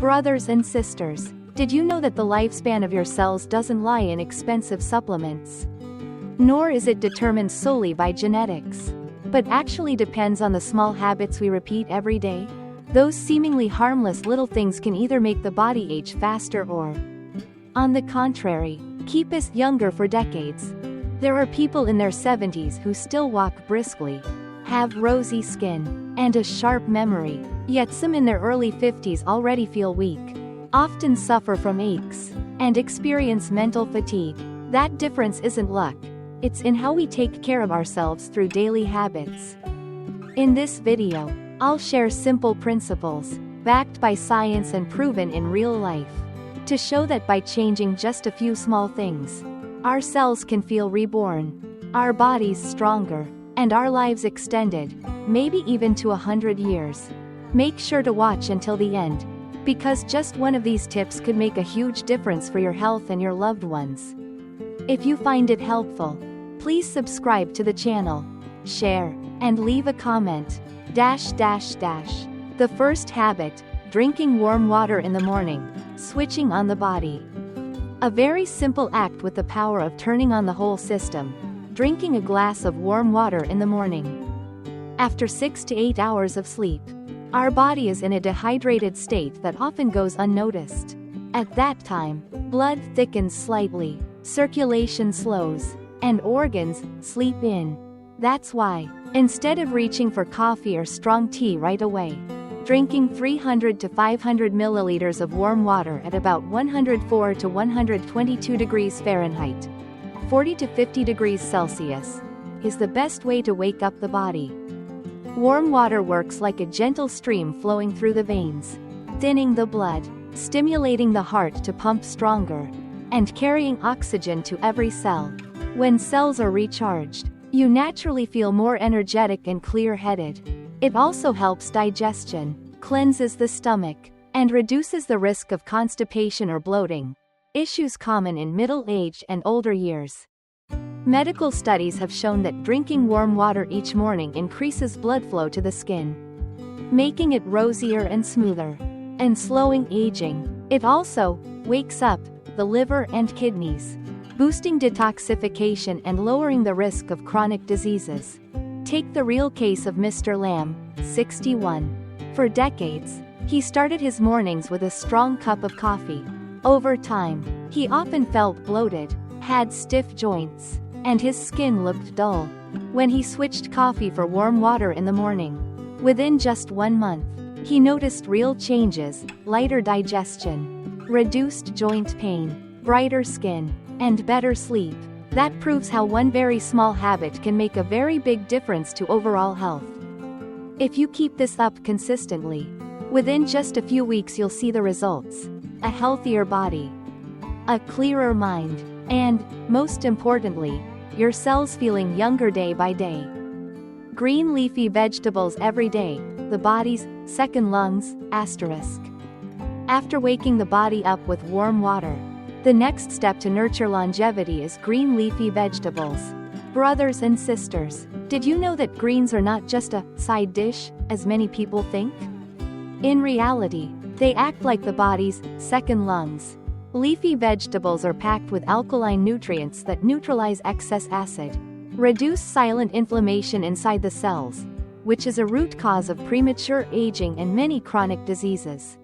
Brothers and sisters, did you know that the lifespan of your cells doesn't lie in expensive supplements? Nor is it determined solely by genetics, but actually depends on the small habits we repeat every day. Those seemingly harmless little things can either make the body age faster or, on the contrary, keep us younger for decades. There are people in their 70s who still walk briskly, have rosy skin, and a sharp memory, yet some in their early 50s already feel weak, often suffer from aches, and experience mental fatigue. That difference isn't luck, it's in how we take care of ourselves through daily habits. In this video, I'll share simple principles, backed by science and proven in real life, to show that by changing just a few small things, our cells can feel reborn, our bodies stronger, and our lives extended, maybe even to 100 years. Make sure to watch until the end, because just one of these tips could make a huge difference for your health and your loved ones. If you find it helpful, please subscribe to the channel, share, and leave a comment. The first habit, drinking warm water in the morning, switching on the body. A very simple act with the power of turning on the whole system, drinking a glass of warm water in the morning. After 6 to 8 hours of sleep, our body is in a dehydrated state that often goes unnoticed. At that time, blood thickens slightly, circulation slows, and organs sleep in. That's why, instead of reaching for coffee or strong tea right away, drinking 300 to 500 milliliters of warm water at about 104 to 122 degrees Fahrenheit, 40 to 50 degrees Celsius, is the best way to wake up the body. Warm water works like a gentle stream flowing through the veins, thinning the blood, stimulating the heart to pump stronger, and carrying oxygen to every cell. When cells are recharged, you naturally feel more energetic and clear-headed. It also helps digestion, cleanses the stomach, and reduces the risk of constipation or bloating, issues common in middle-aged and older years. Medical studies have shown that drinking warm water each morning increases blood flow to the skin, making it rosier and smoother, and slowing aging. It also wakes up the liver and kidneys, boosting detoxification and lowering the risk of chronic diseases. Take the real case of Mr. Lamb, 61. For decades, he started his mornings with a strong cup of coffee. Over time, he often felt bloated, had stiff joints, and his skin looked dull. When he switched coffee for warm water in the morning, within just 1 month, he noticed real changes: lighter digestion, reduced joint pain, brighter skin, and better sleep. That proves how one very small habit can make a very big difference to overall health. If you keep this up consistently, within just a few weeks you'll see the results: a healthier body, a clearer mind, and, most importantly, your cells feeling younger day by day. Green leafy vegetables every day, the body's second lungs, asterisk. After waking the body up with warm water, the next step to nurture longevity is green leafy vegetables. Brothers and sisters, did you know that greens are not just a side dish, as many people think? In reality, they act like the body's second lungs. Leafy vegetables are packed with alkaline nutrients that neutralize excess acid, reduce silent inflammation inside the cells, which is a root cause of premature aging and many chronic diseases.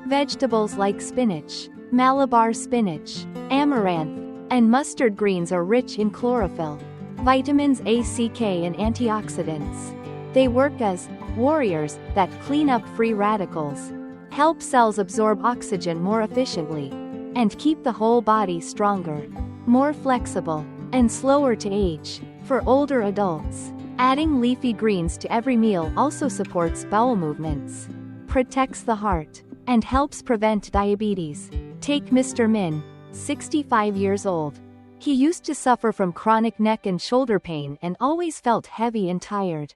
Vegetables like spinach, Malabar spinach, amaranth, and mustard greens are rich in chlorophyll, vitamins A, C, K, and antioxidants. They work as warriors that clean up free radicals, help cells absorb oxygen more efficiently, and keep the whole body stronger, more flexible, and slower to age. For older adults, adding leafy greens to every meal also supports bowel movements, protects the heart, and helps prevent diabetes. Take Mr. Min, 65 years old. He used to suffer from chronic neck and shoulder pain and always felt heavy and tired.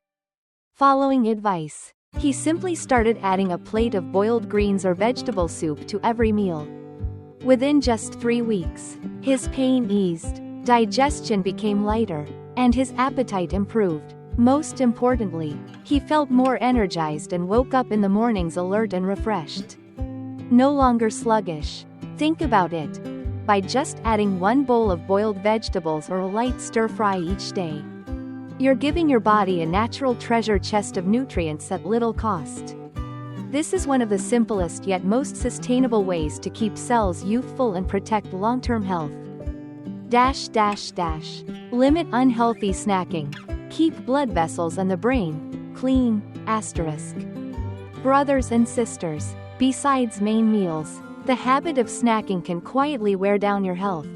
Following advice, he simply started adding a plate of boiled greens or vegetable soup to every meal. Within just 3 weeks, his pain eased, digestion became lighter, and his appetite improved. Most importantly, he felt more energized and woke up in the mornings alert and refreshed. no longer sluggish. Think about it. By just adding 1 bowl of boiled vegetables or a light stir-fry each day, you're giving your body a natural treasure chest of nutrients at little cost. This is one of the simplest yet most sustainable ways to keep cells youthful and protect long-term health. Limit unhealthy snacking. Keep blood vessels and the brain clean. Brothers and sisters, besides main meals, the habit of snacking can quietly wear down your health.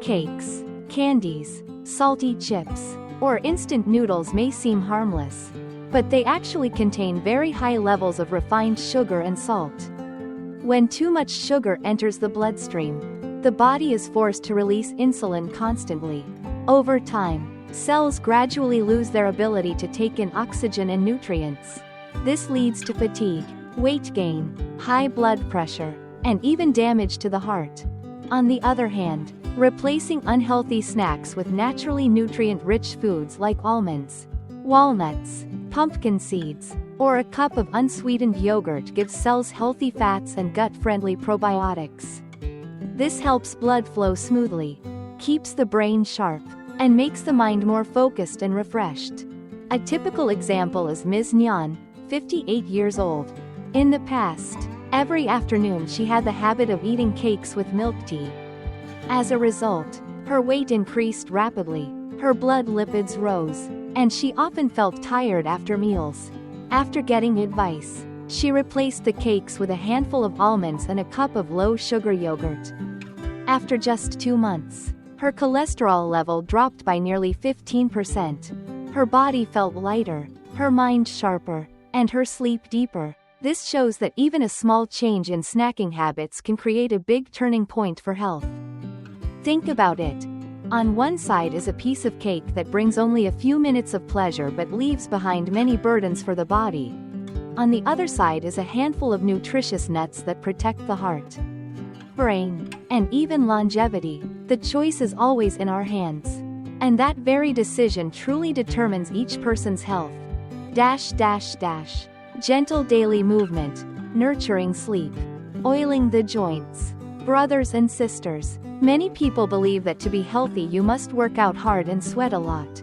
Cakes, candies, salty chips, or instant noodles may seem harmless, but they actually contain very high levels of refined sugar and salt. When too much sugar enters the bloodstream, the body is forced to release insulin constantly. Over time, cells gradually lose their ability to take in oxygen and nutrients. This leads to fatigue, weight gain, high blood pressure, and even damage to the heart. On the other hand, replacing unhealthy snacks with naturally nutrient-rich foods like almonds, walnuts, pumpkin seeds, or a cup of unsweetened yogurt gives cells healthy fats and gut-friendly probiotics. This helps blood flow smoothly, keeps the brain sharp, and makes the mind more focused and refreshed. A typical example is Ms. Nyan, 58 years old. In the past, every afternoon she had the habit of eating cakes with milk tea. As a result, her weight increased rapidly, her blood lipids rose, and she often felt tired after meals. After getting advice, she replaced the cakes with a handful of almonds and a cup of low-sugar yogurt. After just 2 months, her cholesterol level dropped by nearly 15%. Her body felt lighter, her mind sharper, and her sleep deeper. This shows that even a small change in snacking habits can create a big turning point for health. Think about it. On one side is a piece of cake that brings only a few minutes of pleasure but leaves behind many burdens for the body. On the other side is a handful of nutritious nuts that protect the heart, brain, and even longevity. The choice is always in our hands. And that very decision truly determines each person's health. Gentle daily movement, nurturing sleep, oiling the joints. Brothers and sisters, many people believe that to be healthy you must work out hard and sweat a lot.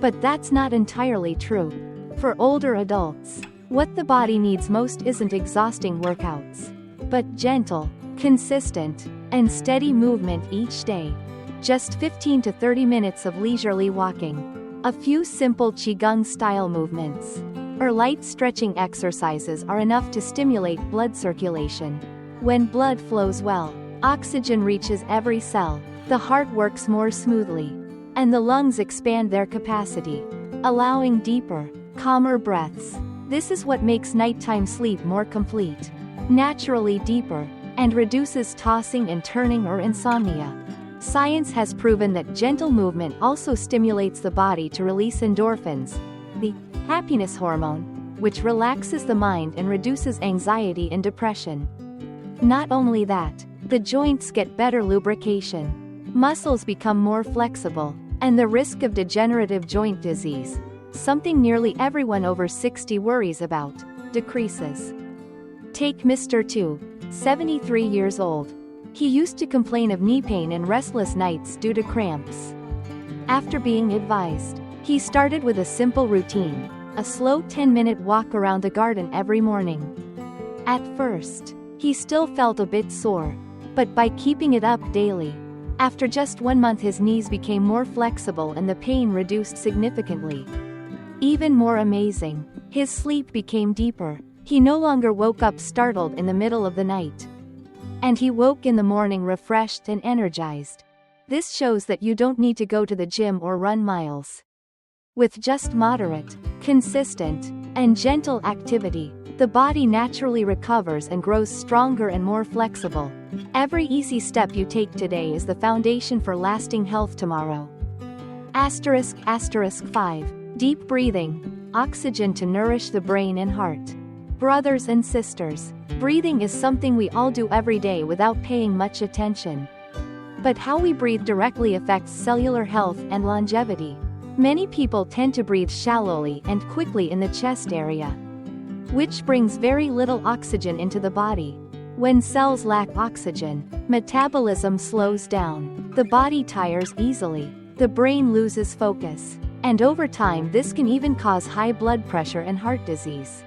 But that's not entirely true. For older adults, what the body needs most isn't exhausting workouts, but gentle, consistent, and steady movement each day. Just 15 to 30 minutes of leisurely walking, a few simple Qigong-style movements, or light stretching exercises are enough to stimulate blood circulation. When blood flows well, oxygen reaches every cell, the heart works more smoothly, and the lungs expand their capacity, allowing deeper, calmer breaths. This is what makes nighttime sleep more complete, naturally deeper, and reduces tossing and turning or insomnia. Science has proven that gentle movement also stimulates the body to release endorphins, the happiness hormone, which relaxes the mind and reduces anxiety and depression. Not only that, the joints get better lubrication, muscles become more flexible, and the risk of degenerative joint disease, something nearly everyone over 60 worries about, decreases. Take Mr. 2, 73 years old. He used to complain of knee pain and restless nights due to cramps. After being advised, he started with a simple routine, a slow 10-minute walk around the garden every morning. At first, he still felt a bit sore, but by keeping it up daily, after just 1 month his knees became more flexible and the pain reduced significantly. Even more amazing, his sleep became deeper. He no longer woke up startled in the middle of the night. And he woke in the morning refreshed and energized. This shows that you don't need to go to the gym or run miles. With just moderate, consistent, and gentle activity, the body naturally recovers and grows stronger and more flexible. Every easy step you take today is the foundation for lasting health tomorrow. ***5. Deep breathing, oxygen to nourish the brain and heart. Brothers and sisters, breathing is something we all do every day without paying much attention. But how we breathe directly affects cellular health and longevity. Many people tend to breathe shallowly and quickly in the chest area, which brings very little oxygen into the body. When cells lack oxygen, metabolism slows down, the body tires easily, the brain loses focus, and over time this can even cause high blood pressure and heart disease.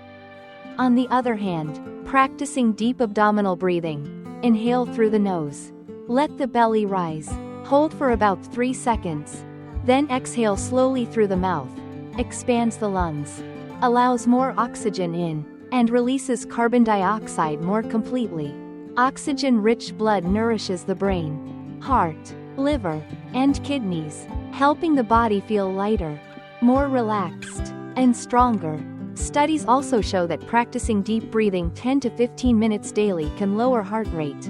On the other hand, practicing deep abdominal breathing. Inhale through the nose. Let the belly rise. Hold for about 3 seconds. Then exhale slowly through the mouth. Expands the lungs. Allows more oxygen in, and releases carbon dioxide more completely. Oxygen-rich blood nourishes the brain, heart, liver, and kidneys, helping the body feel lighter, more relaxed, and stronger. Studies also show that practicing deep breathing 10 to 15 minutes daily can lower heart rate,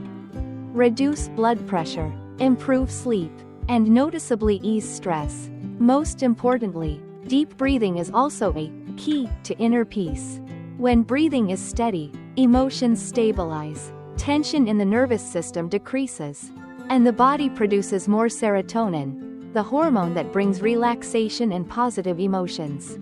reduce blood pressure, improve sleep, and noticeably ease stress. Most importantly, deep breathing is also a key to inner peace. When breathing is steady, emotions stabilize, tension in the nervous system decreases, and the body produces more serotonin, the hormone that brings relaxation and positive emotions.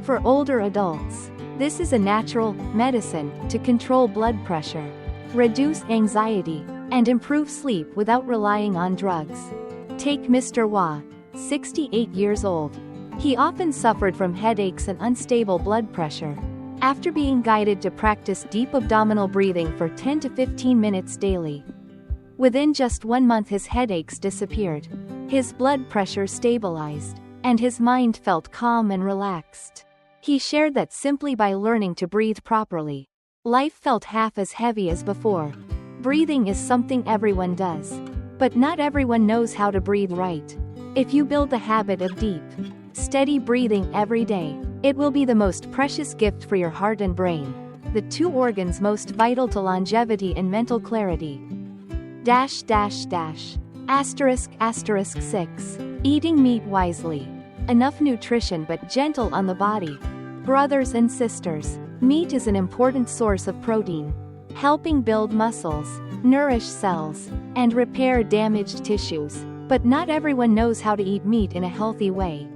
For older adults, this is a natural medicine to control blood pressure, reduce anxiety, and improve sleep without relying on drugs. Take Mr. Wah, 68 years old. He often suffered from headaches and unstable blood pressure. After being guided to practice deep abdominal breathing for 10 to 15 minutes daily, within just 1 month his headaches disappeared, his blood pressure stabilized, and his mind felt calm and relaxed. He shared that simply by learning to breathe properly, life felt half as heavy as before. Breathing is something everyone does, but not everyone knows how to breathe right. If you build the habit of deep, steady breathing every day, it will be the most precious gift for your heart and brain, the two organs most vital to longevity and mental clarity. *****6. Eating meat wisely. Enough nutrition but gentle on the body. Brothers and sisters, meat is an important source of protein, helping build muscles, nourish cells, and repair damaged tissues, but not everyone knows how to eat meat in a healthy way.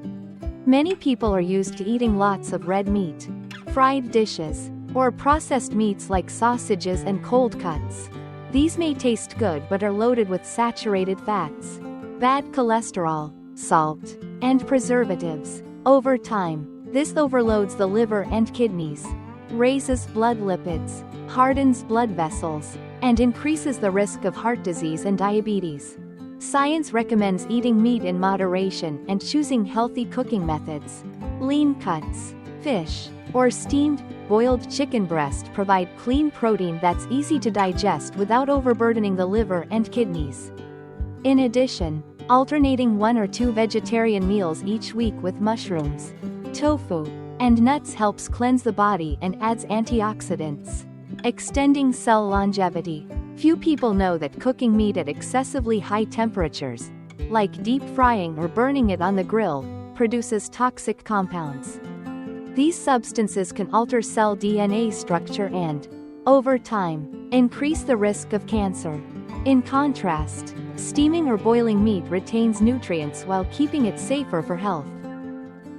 Many people are used to eating lots of red meat, fried dishes, or processed meats like sausages and cold cuts. These may taste good but are loaded with saturated fats, bad cholesterol, salt, and preservatives. Over time, this overloads the liver and kidneys, raises blood lipids, hardens blood vessels, and increases the risk of heart disease and diabetes. Science recommends eating meat in moderation and choosing healthy cooking methods. Lean cuts, fish, or steamed, boiled chicken breast provide clean protein that's easy to digest without overburdening the liver and kidneys. In addition, alternating 1 or 2 vegetarian meals each week with mushrooms, tofu, and nuts helps cleanse the body and adds antioxidants, extending cell longevity. Few people know that cooking meat at excessively high temperatures, like deep frying or burning it on the grill, produces toxic compounds. These substances can alter cell DNA structure and, over time, increase the risk of cancer. In contrast, steaming or boiling meat retains nutrients while keeping it safer for health.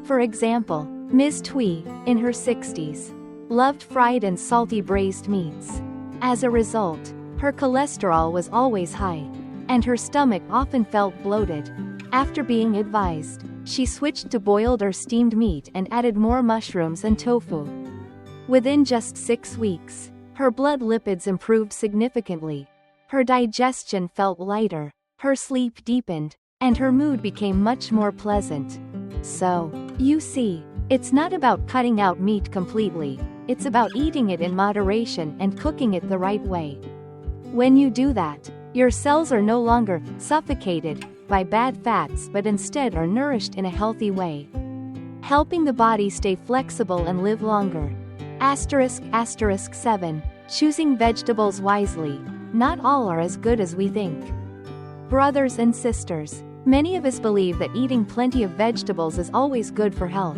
For example, Ms. Tui, in her 60s, loved fried and salty braised meats. As a result, her cholesterol was always high, and her stomach often felt bloated. After being advised, she switched to boiled or steamed meat and added more mushrooms and tofu. Within just 6 weeks, her blood lipids improved significantly. Her digestion felt lighter, her sleep deepened, and her mood became much more pleasant. So, you see, it's not about cutting out meat completely, it's about eating it in moderation and cooking it the right way. When you do that, your cells are no longer suffocated by bad fats but instead are nourished in a healthy way, helping the body stay flexible and live longer. ***7. Choosing vegetables wisely. Not all are as good as we think. Brothers and sisters, many of us believe that eating plenty of vegetables is always good for health.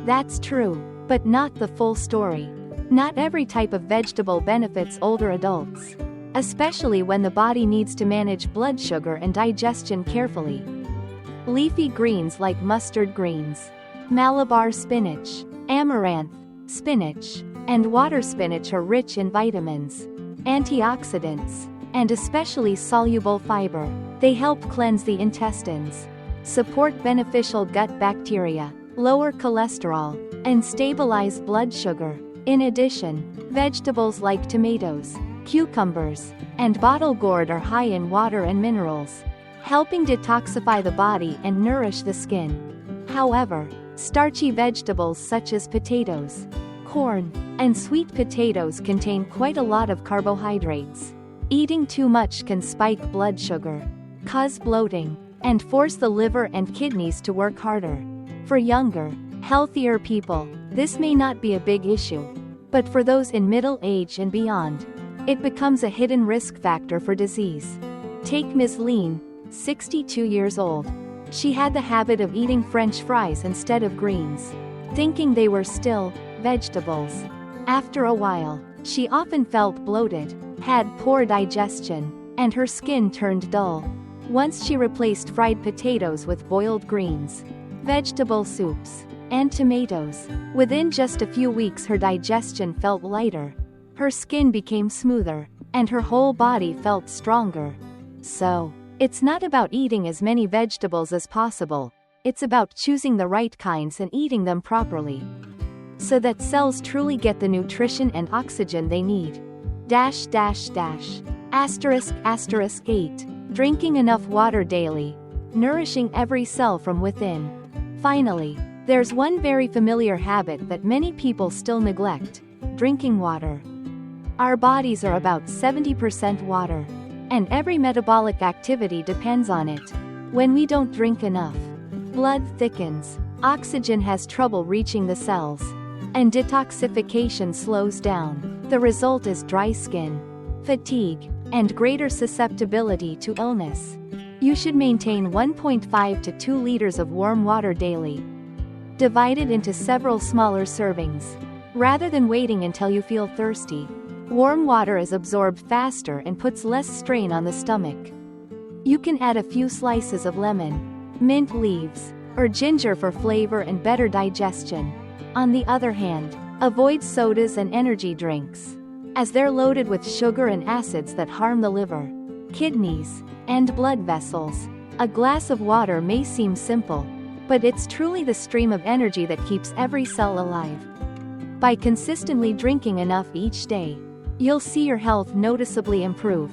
That's true, but not the full story. Not every type of vegetable benefits older adults, especially when the body needs to manage blood sugar and digestion carefully. Leafy greens like mustard greens, Malabar spinach, amaranth, spinach, and water spinach are rich in vitamins. antioxidants, and especially soluble fiber. They help cleanse the intestines, support beneficial gut bacteria, lower cholesterol, and stabilize blood sugar. In addition, vegetables like tomatoes, cucumbers, and bottle gourd are high in water and minerals, helping detoxify the body and nourish the skin. However, starchy vegetables such as potatoes, corn, and sweet potatoes contain quite a lot of carbohydrates. Eating too much can spike blood sugar, cause bloating, and force the liver and kidneys to work harder. For younger, healthier people, this may not be a big issue. But for those in middle age and beyond, it becomes a hidden risk factor for disease. Take Ms. Lean, 62 years old. She had the habit of eating French fries instead of greens, thinking they were still vegetables. After a while, she often felt bloated, had poor digestion, and her skin turned dull. Once she replaced fried potatoes with boiled greens, vegetable soups, and tomatoes. Within just a few weeks her digestion felt lighter, her skin became smoother, and her whole body felt stronger. So, it's not about eating as many vegetables as possible, it's about choosing the right kinds and eating them properly, so that cells truly get the nutrition and oxygen they need. Asterisk 8. Drinking enough water daily, nourishing every cell from within. Finally, there's one very familiar habit that many people still neglect: drinking water. Our bodies are about 70% water, and every metabolic activity depends on it. When we don't drink enough, blood thickens, oxygen has trouble reaching the cells, and detoxification slows down. The result is dry skin, fatigue, and greater susceptibility to illness. You should maintain 1.5 to 2 liters of warm water daily, divided into several smaller servings. Rather than waiting until you feel thirsty, warm water is absorbed faster and puts less strain on the stomach. You can add a few slices of lemon, mint leaves, or ginger for flavor and better digestion. On the other hand, avoid sodas and energy drinks, as they're loaded with sugar and acids that harm the liver, kidneys, and blood vessels. A glass of water may seem simple, but it's truly the stream of energy that keeps every cell alive. By consistently drinking enough each day, you'll see your health noticeably improve.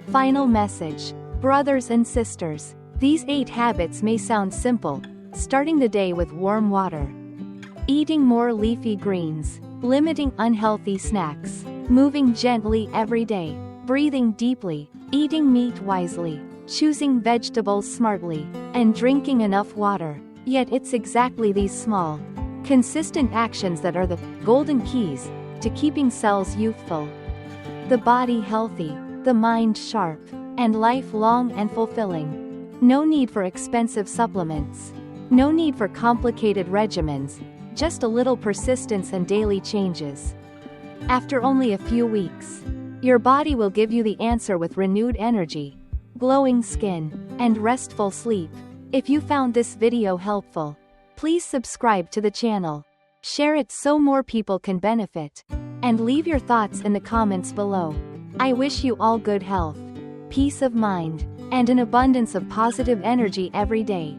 Final message. Brothers and sisters, these 8 habits may sound simple: starting the day with warm water, eating more leafy greens, limiting unhealthy snacks, moving gently every day, breathing deeply, eating meat wisely, choosing vegetables smartly, and drinking enough water. Yet it's exactly these small, consistent actions that are the golden keys to keeping cells youthful, the body healthy, the mind sharp, and life long and fulfilling. No need for expensive supplements. No need for complicated regimens, just a little persistence and daily changes. After only a few weeks, your body will give you the answer with renewed energy, glowing skin, and restful sleep. If you found this video helpful, please subscribe to the channel, share it so more people can benefit, and leave your thoughts in the comments below. I wish you all good health, peace of mind, and an abundance of positive energy every day.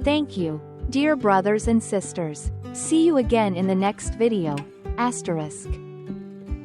Thank you, dear brothers and sisters. See you again in the next video. Asterisk.